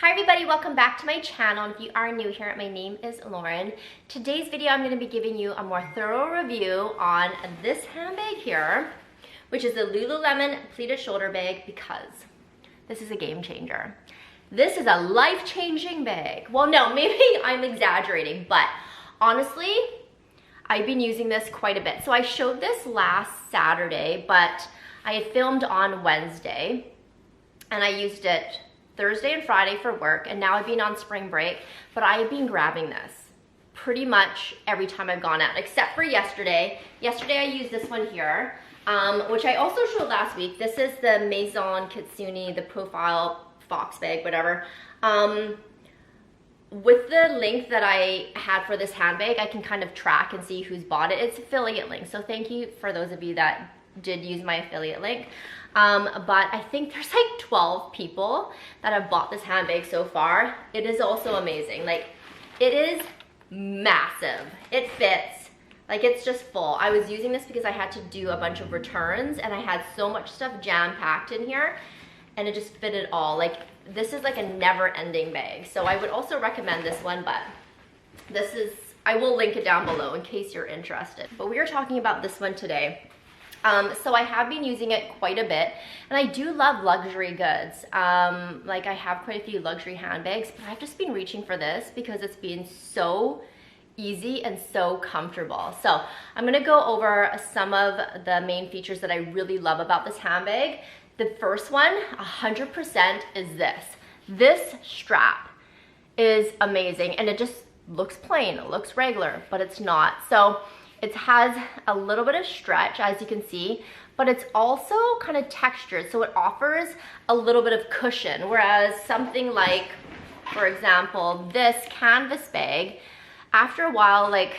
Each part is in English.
Hi everybody, welcome back to my channel. If you are new here, my name is Lauren. Today's video I'm going to be giving you a more thorough review on this handbag here, which is the Lululemon Pleated shoulder bag, because this is a game changer. This is a life-changing bag. Well, no, maybe I'm exaggerating, but honestly, I've been using this quite a bit. So I showed this last Saturday, but I had filmed on Wednesday and I used it Thursday and Friday for work, and now I've been on spring break, but I have been grabbing this pretty much every time I've gone out, except for yesterday. Yesterday I used this one here, which I also showed last week. This is the Maison Kitsune, the profile fox bag, whatever. With the link that I had for this handbag, I can kind of track and see who's bought it. It's affiliate link, so thank you for those of you that did use my affiliate link. But I think there's like 12 people that have bought this handbag so far. It is also amazing. Like, it is massive. It fits. Like, it's just full. I was using this because I had to do a bunch of returns and I had so much stuff jam-packed in here and it just fit it all. Like, this is like a never-ending bag. So I would also recommend this one, but this is, I will link it down below in case you're interested. But we are talking about this one today. So I have been using it quite a bit, and I do love luxury goods. Like, I have quite a few luxury handbags, but I've just been reaching for this because it's been so easy and so comfortable. So I'm gonna go over some of the main features that I really love about this handbag. The first one, 100%, is this. This strap is amazing, and it just looks plain, it looks regular, but it's not. So it has a little bit of stretch, as you can see, but it's also kind of textured, so it offers a little bit of cushion, whereas something like, for example, this canvas bag, after a while, like,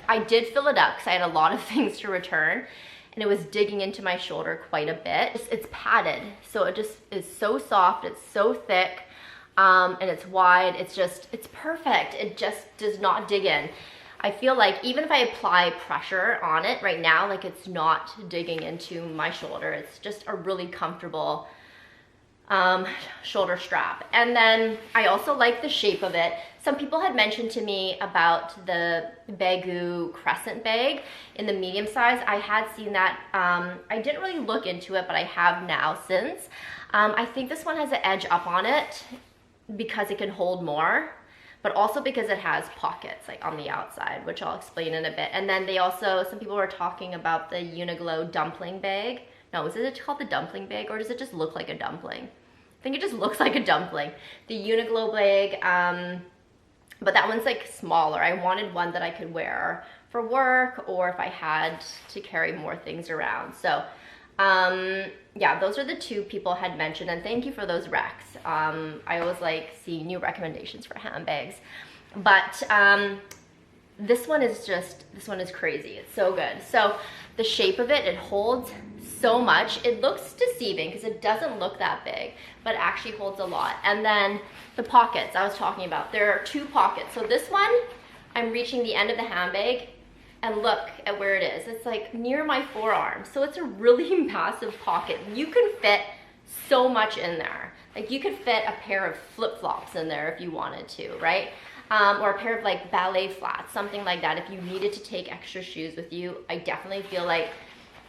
I did fill it up because I had a lot of things to return, and it was digging into my shoulder quite a bit. It's padded, so it just is so soft, it's so thick, and it's wide. It's perfect. It just does not dig in. I feel like even if I apply pressure on it right now, like, it's not digging into my shoulder. It's just a really comfortable shoulder strap. And then I also like the shape of it. Some people had mentioned to me about the Baggu crescent bag in the medium size. I had seen that. I didn't really look into it, but I have now since. I think this one has an edge up on it because it can hold more, but also because it has pockets like on the outside, which I'll explain in a bit. And then they also, some people were talking about the Uniqlo dumpling bag. No, is it called the dumpling bag, or does it just look like a dumpling? I think it just looks like a dumpling. The Uniqlo bag, but that one's like smaller. I wanted one that I could wear for work or if I had to carry more things around. So yeah, those are the two people had mentioned, and thank you for those recs. I always like seeing new recommendations for handbags, but this one is crazy. It's so good. So the shape of it holds so much. It looks deceiving because it doesn't look that big, but it actually holds a lot. And then the pockets I was talking about, there are two pockets. So this one, I'm reaching the end of the handbag, and look at where it is. It's like near my forearm. So it's a really massive pocket. You can fit so much in there. Like, you could fit a pair of flip-flops in there if you wanted to, right? Or a pair of like ballet flats, something like that. If you needed to take extra shoes with you, I definitely feel like,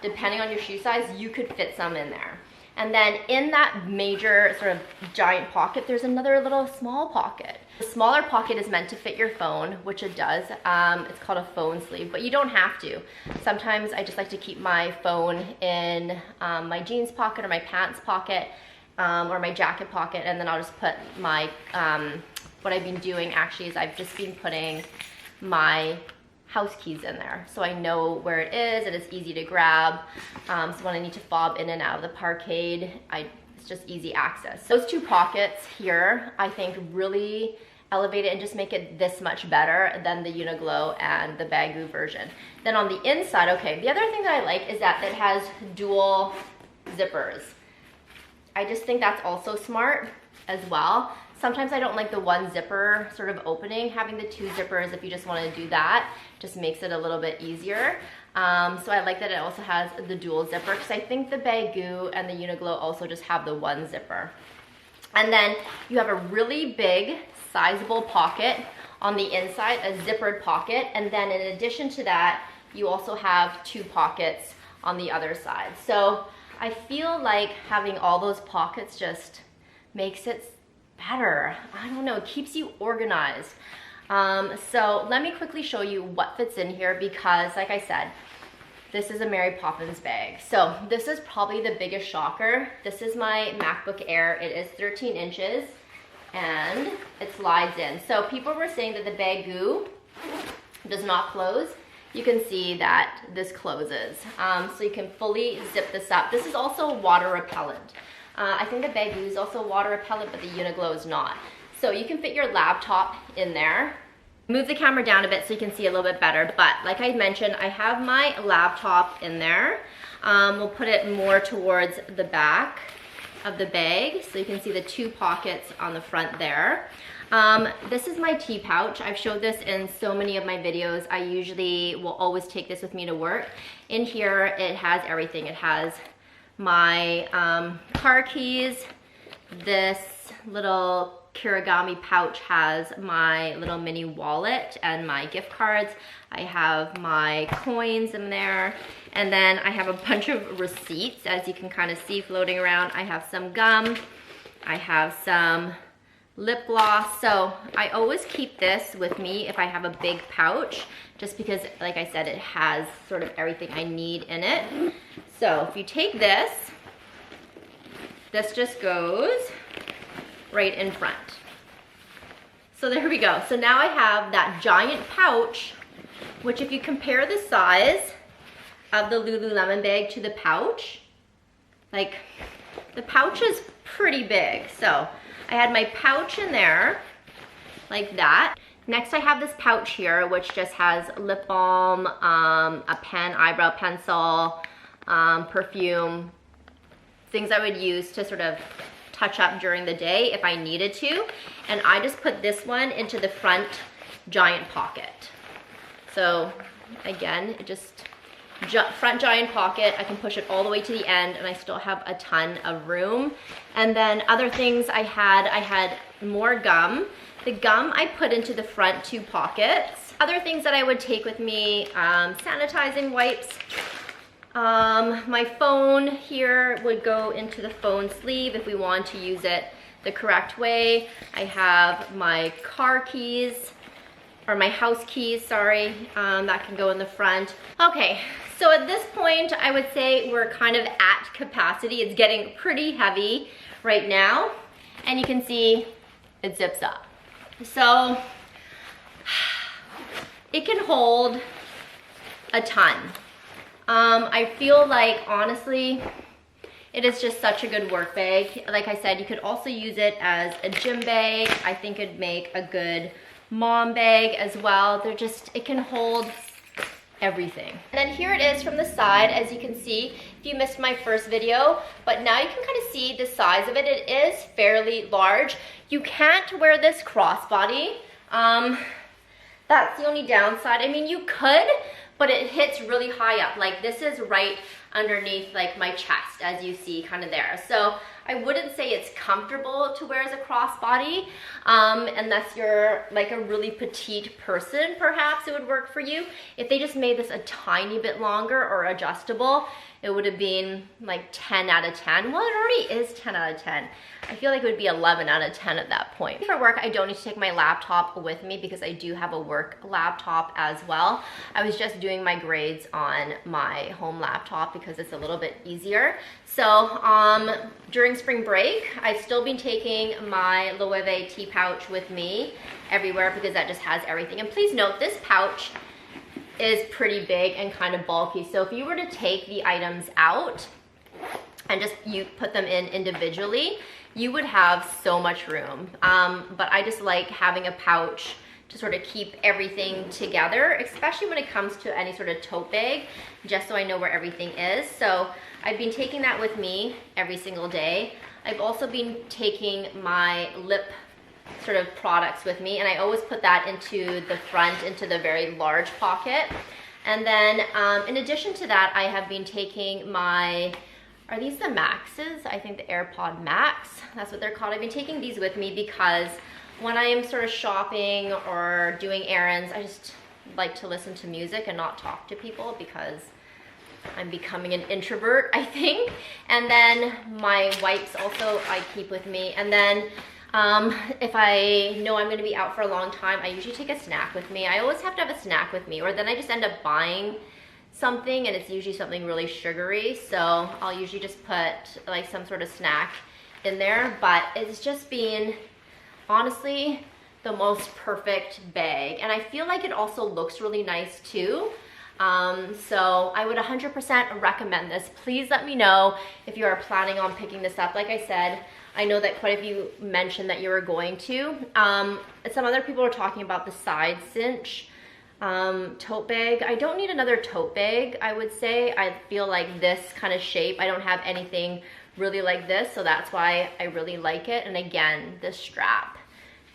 depending on your shoe size, you could fit some in there. And then in that major sort of giant pocket, there's another little small pocket. The smaller pocket is meant to fit your phone, which it does. It's called a phone sleeve, but you don't have to. Sometimes I just like to keep my phone in my jeans pocket or my pants pocket, or my jacket pocket, and then I'll just put my, what I've been doing actually is I've just been putting my house keys in there, so I know where it is and it's easy to grab. So when I need to fob in and out of the parkade, it's just easy access. Those two pockets here, I think, really elevate it and just make it this much better than the Uniqlo and the Baggu version. Then on the inside, okay, the other thing that I like is that it has dual zippers. I just think that's also smart as well. Sometimes I don't like the one zipper sort of opening. Having the two zippers, if you just want to do that, just makes it a little bit easier. So I like that it also has the dual zipper, because I think the Baggu and the Uniqlo also just have the one zipper. And then you have a really big, sizable pocket on the inside, a zippered pocket. And then in addition to that, you also have 2 pockets on the other side. So I feel like having all those pockets just makes it better. I don't know, it keeps you organized. So let me quickly show you what fits in here because like I said, this is a Mary Poppins bag. So this is probably the biggest shocker. This is my MacBook Air. It is 13 inches and it slides in. So people were saying that the Baggu does not close. You can see that this closes. So you can fully zip this up. This is also water repellent. I think the Baggu is also water repellent, but the Uniqlo is not. So you can fit your laptop in there. Move the camera down a bit so you can see a little bit better. But like I mentioned, I have my laptop in there. We'll put it more towards the back of the bag so you can see the 2 pockets on the front there. This is my tea pouch. I've showed this in so many of my videos. I usually will always take this with me to work. In here, it has everything. It has my car keys. This little Kirigami pouch has my little mini wallet and my gift cards. I have my coins in there. And then I have a bunch of receipts, as you can kind of see floating around. I have some gum. I have some lip gloss. So I always keep this with me if I have a big pouch, just because, like I said, it has sort of everything I need in it. So if you take this just goes right in front. So there we go. So now I have that giant pouch, which if you compare the size of the Lululemon bag to the pouch, like the pouch is pretty big. So I had my pouch in there like that. Next I have this pouch here, which just has lip balm, a pen, eyebrow pencil, perfume, things I would use to sort of touch up during the day if I needed to. And I just put this one into the front giant pocket. So again, it just front giant pocket. I can push it all the way to the end and I still have a ton of room. And then other things I had more gum. The gum I put into the front 2 pockets. Other things that I would take with me, sanitizing wipes. My phone here would go into the phone sleeve if we want to use it the correct way. I have my car keys, or my house keys, sorry, that can go in the front. Okay, so at this point, I would say we're kind of at capacity. It's getting pretty heavy right now, and you can see it zips up. So it can hold a ton. I feel like, honestly, it is just such a good work bag. Like I said, you could also use it as a gym bag. I think it'd make a good mom bag as well. It can hold everything. And then here it is from the side, as you can see, if you missed my first video, but now you can kind of see the size of it. It is fairly large. You can't wear this crossbody. That's the only downside. I mean, you could, but it hits really high up. Like this is right underneath like my chest, as you see kind of there. So I wouldn't say it's comfortable to wear as a crossbody, unless you're like a really petite person, perhaps it would work for you. If they just made this a tiny bit longer or adjustable, it would have been like 10 out of 10. Well, it already is 10 out of 10. I feel like it would be 11 out of 10 at that point. For work, I don't need to take my laptop with me because I do have a work laptop as well. I was just doing my grades on my home laptop because it's a little bit easier. So during spring break, I've still been taking my Loewe tea pouch with me everywhere because that just has everything. And please note, this pouch is pretty big and kind of bulky. So if you were to take the items out and just you put them in individually, you would have so much room. But I just like having a pouch to sort of keep everything together, especially when it comes to any sort of tote bag, just so I know where everything is. So I've been taking that with me every single day. I've also been taking my lip sort of products with me, and I always put that into the front, into the very large pocket. And then in addition to that, I have been taking my Are these the Maxes? I think the AirPod Max, that's what they're called. I've been taking these with me because when I am sort of shopping or doing errands, I just like to listen to music and not talk to people because I'm becoming an introvert, I think. And then my wipes also I keep with me. And then if I know I'm gonna be out for a long time, I usually take a snack with me. I always have to have a snack with me, or then I just end up buying something and it's usually something really sugary. So I'll usually just put like some sort of snack in there, but it's just been honestly the most perfect bag. And I feel like it also looks really nice too. So I would 100% recommend this. Please let me know if you are planning on picking this up. Like I said, I know that quite a few mentioned that you were going to. Some other people are talking about the side cinch tote bag. I don't need another tote bag, I would say. I feel like this kind of shape, I don't have anything really like this, so that's why I really like it. And again, this strap,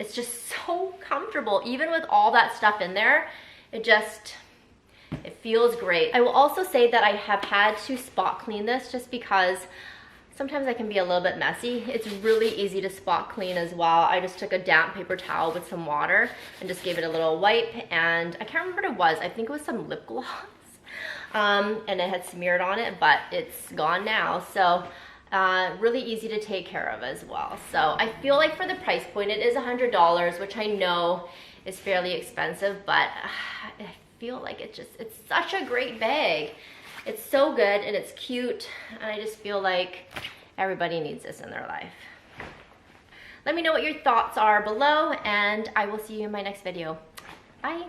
it's just so comfortable. Even with all that stuff in there, it feels great. I will also say that I have had to spot clean this just because sometimes I can be a little bit messy. It's really easy to spot clean as well. I just took a damp paper towel with some water and just gave it a little wipe, and I can't remember what it was. I think it was some lip gloss, and it had smeared on it, but it's gone now. So really easy to take care of as well. So I feel like for the price point, it is $100, which I know is fairly expensive, but I feel like it's such a great bag. It's so good and it's cute, and I just feel like everybody needs this in their life. Let me know what your thoughts are below, and I will see you in my next video. Bye.